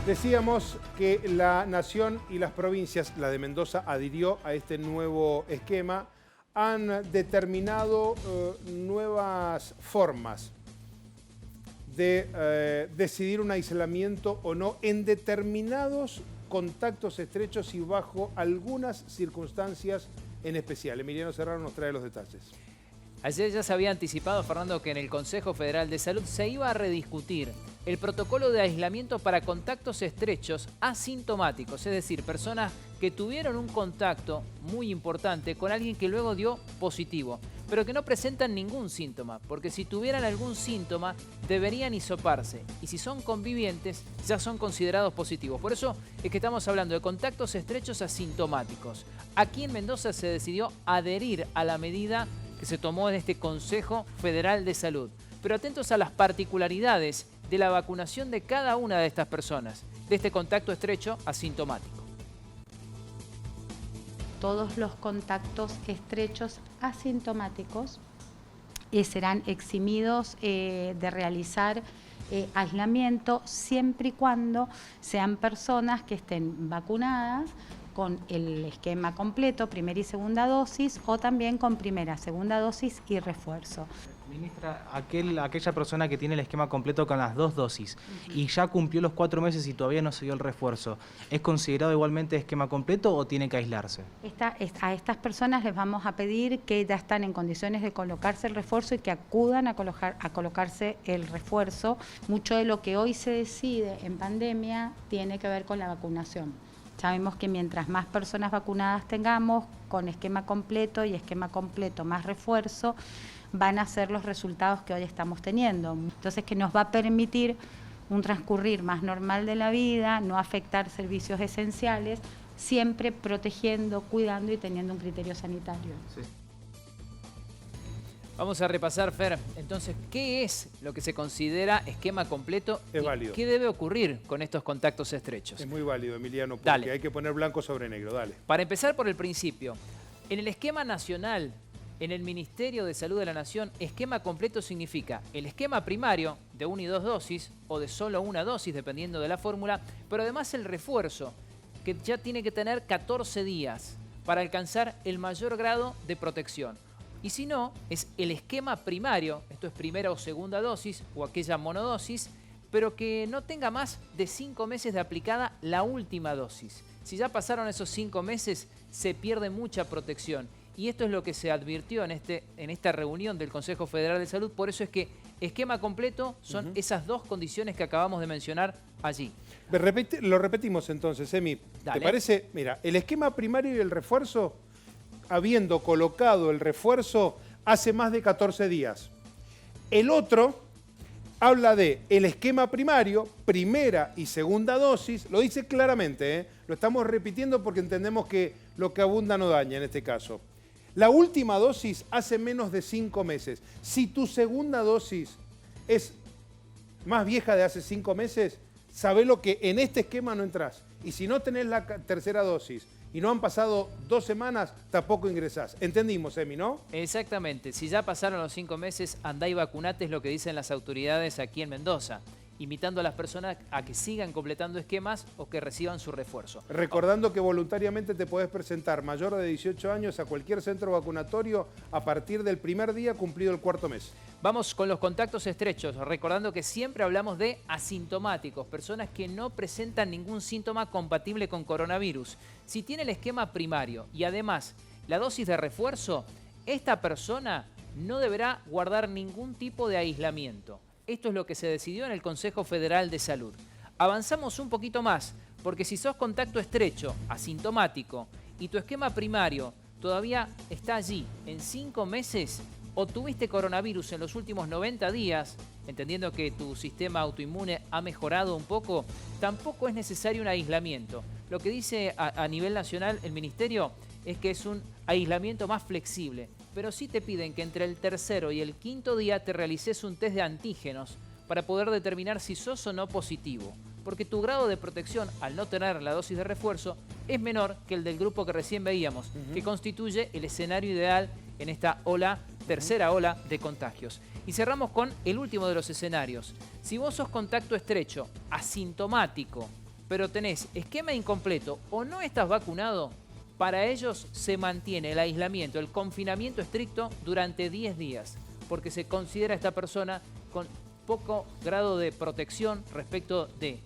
Decíamos que la Nación y las provincias, la de Mendoza adhirió a este nuevo esquema, han determinado nuevas formas de decidir un aislamiento o no en determinados contactos estrechos y bajo algunas circunstancias en especial. Emiliano Serrano nos trae los detalles. Ayer ya se había anticipado, Fernando, que en el Consejo Federal de Salud se iba a rediscutir el protocolo de aislamiento para contactos estrechos asintomáticos, es decir, personas que tuvieron un contacto muy importante con alguien que luego dio positivo, pero que no presentan ningún síntoma, porque si tuvieran algún síntoma deberían hisoparse y si son convivientes ya son considerados positivos. Por eso es que estamos hablando de contactos estrechos asintomáticos. Aquí en Mendoza se decidió adherir a la medida que se tomó en este Consejo Federal de Salud. Pero atentos a las particularidades de la vacunación de cada una de estas personas, de este contacto estrecho asintomático. Todos los contactos estrechos asintomáticos serán eximidos de realizar aislamiento siempre y cuando sean personas que estén vacunadas con el esquema completo, primera y segunda dosis, o también con primera, segunda dosis y refuerzo. Ministra, aquella persona que tiene el esquema completo con las 2 dosis y ya cumplió los 4 meses y todavía no se dio el refuerzo, ¿es considerado igualmente esquema completo o tiene que aislarse? A estas personas les vamos a pedir que ya están en condiciones de colocarse el refuerzo y que acudan a colocarse el refuerzo. Mucho de lo que hoy se decide en pandemia tiene que ver con la vacunación. Sabemos que mientras más personas vacunadas tengamos, con esquema completo y esquema completo más refuerzo, van a ser los resultados que hoy estamos teniendo. Entonces, que nos va a permitir un transcurrir más normal de la vida, no afectar servicios esenciales, siempre protegiendo, cuidando y teniendo un criterio sanitario. Sí. Vamos a repasar, Fer, entonces, ¿qué es lo que se considera esquema completo? Es válido. ¿Qué debe ocurrir con estos contactos estrechos? Es muy válido, Emiliano, porque Dale. hay que poner blanco sobre negro. Dale. Para empezar por el principio, en el esquema nacional, en el Ministerio de Salud de la Nación, esquema completo significa el esquema primario de 1 y 2 dosis o de solo 1 dosis, dependiendo de la fórmula, pero además el refuerzo, que ya tiene que tener 14 días para alcanzar el mayor grado de protección. Y si no, es el esquema primario, esto es primera o segunda dosis o aquella monodosis, pero que no tenga más de 5 meses de aplicada la última dosis. Si ya pasaron esos 5 meses, se pierde mucha protección. Y esto es lo que se advirtió en esta reunión del Consejo Federal de Salud. Por eso es que esquema completo son esas 2 condiciones que acabamos de mencionar allí. Lo repetimos entonces, Emi. Dale. ¿Te parece? Mira, el esquema primario y el refuerzo, habiendo colocado el refuerzo hace más de 14 días. El otro habla de el esquema primario, primera y segunda dosis, lo dice claramente, lo estamos repitiendo porque entendemos que lo que abunda no daña en este caso. La última dosis hace menos de 5 meses. Si tu segunda dosis es más vieja de hace 5 meses, sabelo que en este esquema no entras. Y si no tenés la tercera dosis y no han pasado 2 semanas, tampoco ingresás. Entendimos, Emi, ¿no? Exactamente. Si ya pasaron los 5 meses, andá y vacunate, es lo que dicen las autoridades aquí en Mendoza, invitando a las personas a que sigan completando esquemas o que reciban su refuerzo. Recordando que voluntariamente te podés presentar mayor de 18 años a cualquier centro vacunatorio a partir del primer día cumplido el 4.º mes. Vamos con los contactos estrechos, recordando que siempre hablamos de asintomáticos, personas que no presentan ningún síntoma compatible con coronavirus. Si tiene el esquema primario y además la dosis de refuerzo, esta persona no deberá guardar ningún tipo de aislamiento. Esto es lo que se decidió en el Consejo Federal de Salud. Avanzamos un poquito más, porque si sos contacto estrecho, asintomático, y tu esquema primario todavía está allí en 5 meses, o tuviste coronavirus en los últimos 90 días, entendiendo que tu sistema autoinmune ha mejorado un poco, tampoco es necesario un aislamiento. Lo que dice a nivel nacional el Ministerio es que es un aislamiento más flexible, pero sí te piden que entre el tercero y el 5.º día te realices un test de antígenos para poder determinar si sos o no positivo, porque tu grado de protección al no tener la dosis de refuerzo es menor que el del grupo que recién veíamos, que constituye el escenario ideal en esta tercera ola de contagios. Y cerramos con el último de los escenarios. Si vos sos contacto estrecho, asintomático, pero tenés esquema incompleto o no estás vacunado, para ellos se mantiene el aislamiento, el confinamiento estricto durante 10 días, porque se considera a esta persona con poco grado de protección respecto de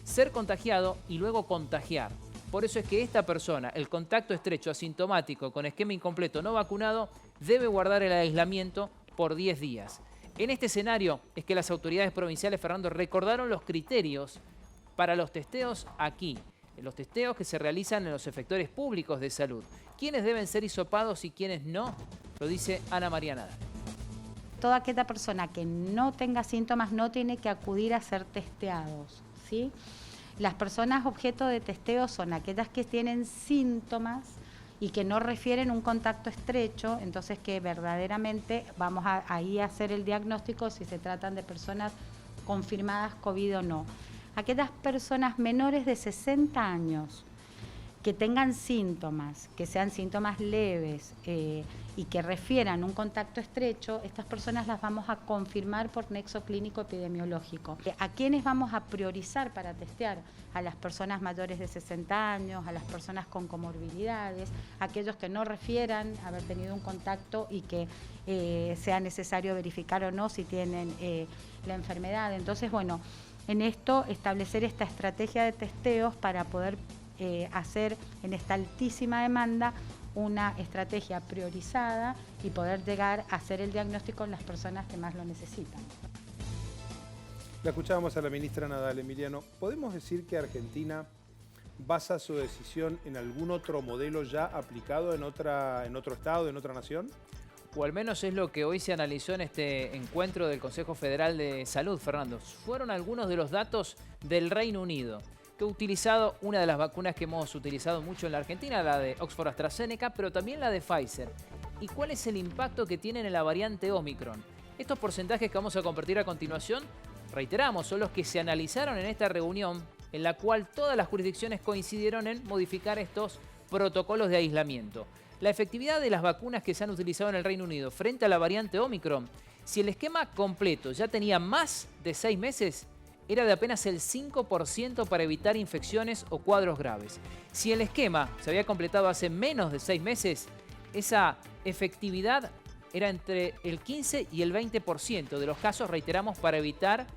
ser contagiado y luego contagiar. Por eso es que esta persona, el contacto estrecho asintomático con esquema incompleto no vacunado, debe guardar el aislamiento por 10 días. En este escenario es que las autoridades provinciales, Fernando, recordaron los criterios para los testeos aquí, los testeos que se realizan en los efectores públicos de salud. ¿Quiénes deben ser hisopados y quiénes no? Lo dice Ana María Nadal. Toda aquella persona que no tenga síntomas no tiene que acudir a ser testeados, ¿sí? Las personas objeto de testeo son aquellas que tienen síntomas y que no refieren un contacto estrecho, entonces que verdaderamente vamos ahí a hacer el diagnóstico si se tratan de personas confirmadas COVID o no. Aquellas personas menores de 60 años que tengan síntomas, que sean síntomas leves y que refieran un contacto estrecho, estas personas las vamos a confirmar por nexo clínico epidemiológico. ¿A quiénes vamos a priorizar para testear? A las personas mayores de 60 años, a las personas con comorbilidades, aquellos que no refieran haber tenido un contacto y que sea necesario verificar o no si tienen la enfermedad. Entonces, bueno, en esto establecer esta estrategia de testeos para poder hacer en esta altísima demanda una estrategia priorizada y poder llegar a hacer el diagnóstico en las personas que más lo necesitan. La escuchábamos a la ministra Nadal. Emiliano, ¿podemos decir que Argentina basa su decisión en algún otro modelo ya aplicado en otro estado, en otra nación? O al menos es lo que hoy se analizó en este encuentro del Consejo Federal de Salud, Fernando. Fueron algunos de los datos del Reino Unido, que ha utilizado una de las vacunas que hemos utilizado mucho en la Argentina, la de Oxford AstraZeneca, pero también la de Pfizer. ¿Y cuál es el impacto que tienen en la variante Omicron? Estos porcentajes que vamos a compartir a continuación, reiteramos, son los que se analizaron en esta reunión, en la cual todas las jurisdicciones coincidieron en modificar estos protocolos de aislamiento. La efectividad de las vacunas que se han utilizado en el Reino Unido frente a la variante Omicron, si el esquema completo ya tenía más de 6 meses, era de apenas el 5% para evitar infecciones o cuadros graves. Si el esquema se había completado hace menos de 6 meses, esa efectividad era entre el 15 y el 20% de los casos, reiteramos, para evitar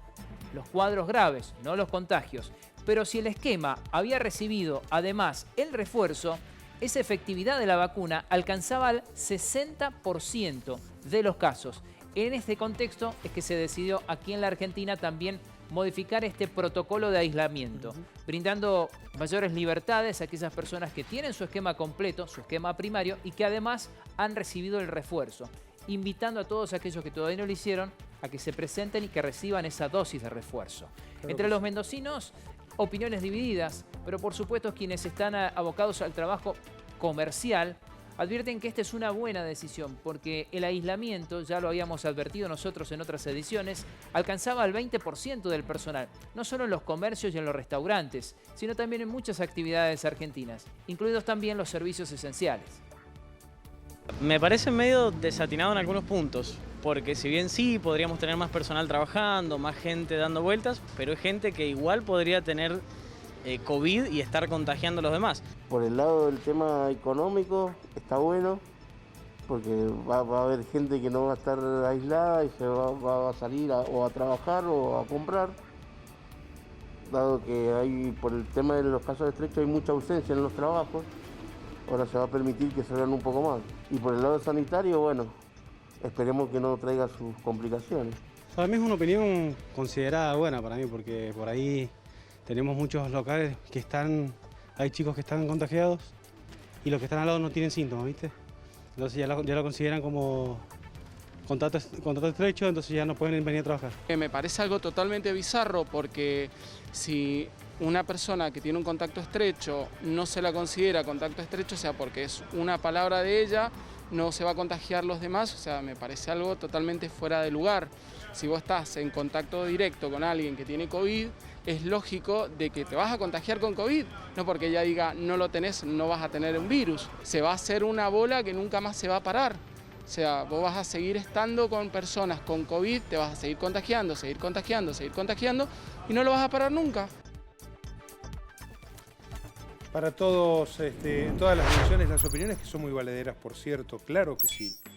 los cuadros graves, no los contagios. Pero si el esquema había recibido además el refuerzo, esa efectividad de la vacuna alcanzaba el 60% de los casos. En este contexto es que se decidió aquí en la Argentina también modificar este protocolo de aislamiento, brindando mayores libertades a aquellas personas que tienen su esquema completo, su esquema primario, y que además han recibido el refuerzo, invitando a todos aquellos que todavía no lo hicieron a que se presenten y que reciban esa dosis de refuerzo. Entre los mendocinos, opiniones divididas, pero por supuesto quienes están abocados al trabajo comercial advierten que esta es una buena decisión porque el aislamiento, ya lo habíamos advertido nosotros en otras ediciones, alcanzaba al 20% del personal, no solo en los comercios y en los restaurantes, sino también en muchas actividades argentinas, incluidos también los servicios esenciales. Me parece medio desatinado en algunos puntos, porque si bien sí podríamos tener más personal trabajando, más gente dando vueltas, pero hay gente que igual podría tener COVID y estar contagiando a los demás. Por el lado del tema económico está bueno, porque va a haber gente que no va a estar aislada y se va a salir o a trabajar o a comprar, dado que por el tema de los casos estrechos hay mucha ausencia en los trabajos, ahora se va a permitir que se vean un poco más. Y por el lado sanitario, bueno, esperemos que no traiga sus complicaciones. Para mí es una opinión considerada buena para mí, porque por ahí tenemos muchos locales que hay chicos que están contagiados y los que están al lado no tienen síntomas, ¿viste? Entonces ya lo consideran como contacto estrecho, entonces ya no pueden venir a trabajar. Me parece algo totalmente bizarro porque si una persona que tiene un contacto estrecho no se la considera contacto estrecho, o sea, porque es una palabra de ella, no se va a contagiar los demás, o sea, me parece algo totalmente fuera de lugar. Si vos estás en contacto directo con alguien que tiene COVID, es lógico de que te vas a contagiar con COVID, no porque ella diga no lo tenés, no vas a tener un virus. Se va a hacer una bola que nunca más se va a parar. O sea, vos vas a seguir estando con personas con COVID, te vas a seguir contagiando y no lo vas a parar nunca. Para todos, en todas las dimensiones, las opiniones que son muy valederas, por cierto, claro que sí.